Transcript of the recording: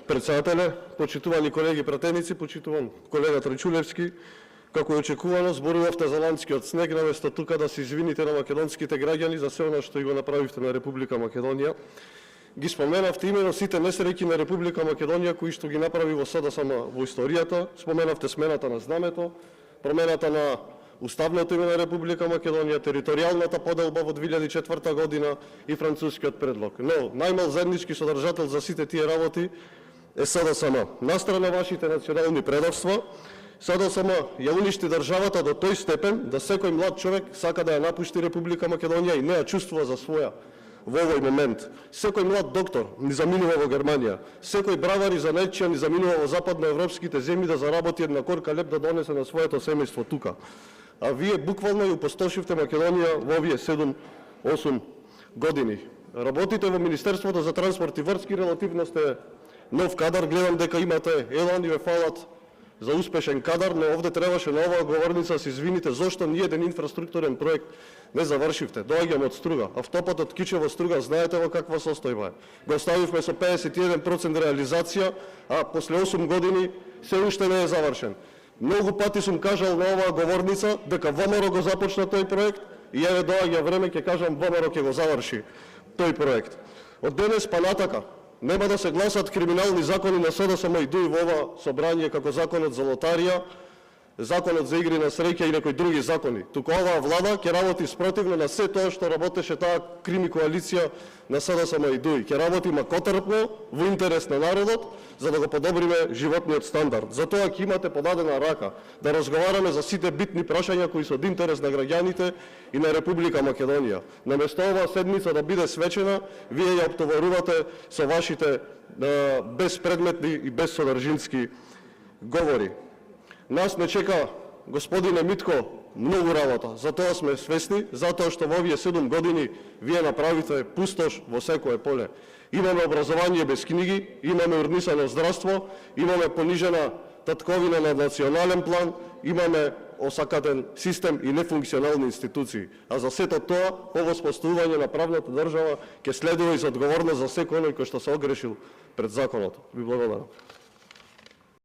Председателе, почитувани колеги пратеници, почитуван колега Тричулевски, како е очекувано, зборувавте за ланскиот снег, наместо тука да се извините на македонските граѓани за се она што и го направивте на Република Македонија. Ги споменавте имено сите несреќи на Република Македонија кои што ги направи во СДСМ во историјата. Споменавте смената на знамето, промената на уставното име на Република Македонија, територијалната поделба во 2004 година и францускиот предлог. Но најмал заеднички содржател за сите тие работи е СДСМ. Настрана вашите национални предавства, СДСМ ја уништи државата до тој степен да секој млад човек сака да ја напушти Република Македонија и не ја чувствува за своја во овој момент. Секој млад доктор ни заминува во Германија, секој бравар и занајчија ни заминува во западноевропските земји да заработи една корка леп да донесе на своето семејство тука. А вие буквално ја опустошивте Македонија во овие 7-8 години. Работите во Министерството за транспорт и врски, релативно сте нов кадар, гледам дека имате елан и ве фалат за успешен кадар, но овде требаше на оваа говорница се извините зошто ни еден инфраструктурен проект не завршивте. Доаѓам од Струга. Автопатот Кичево Струга, знаете во каква состојба е. Го оставивме со 51% реализација, а после 8 години се уште не е завршен. Многу пати сум кажал на оваа говорница дека ВМРО го започна тој проект и еве доаѓа време ќе кажам ВМРО ќе го заврши тој проект. Од денес па натака нема да се гласат криминални закони на СДСМ и ДУИ во ова собрание како законот за лотарија, законот за игри на среќа и некои други закони. Туку оваа влада ќе работи спротивно на се тоа што работеше таа крими коалиција на СДСМ и ДУИ. Ќе работи макотрпно во интерес на народот за да го подобриме животниот стандард. Затоа ќе имате подадена рака да разговараме за сите битни прашања кои се од интерес на граѓаните и на Република Македонија. Наместо оваа седмица да биде свечена, вие ја оптоварувате со вашите безпредметни и безсодржински говори. Нас не чека, господине Митко, многу работа. Затоа сме свесни, затоа што во овие 7 години вие направите пустош во секое поле. Имаме образование без книги, имаме урнисано здравство, имаме понижена татковина на национален план, имаме осакатен систем и нефункционални институции. А за сето тоа, по воспоставување на правната држава ќе следува и за одговорност за секој оној кој што се огрешил пред законот. Ви благодарам.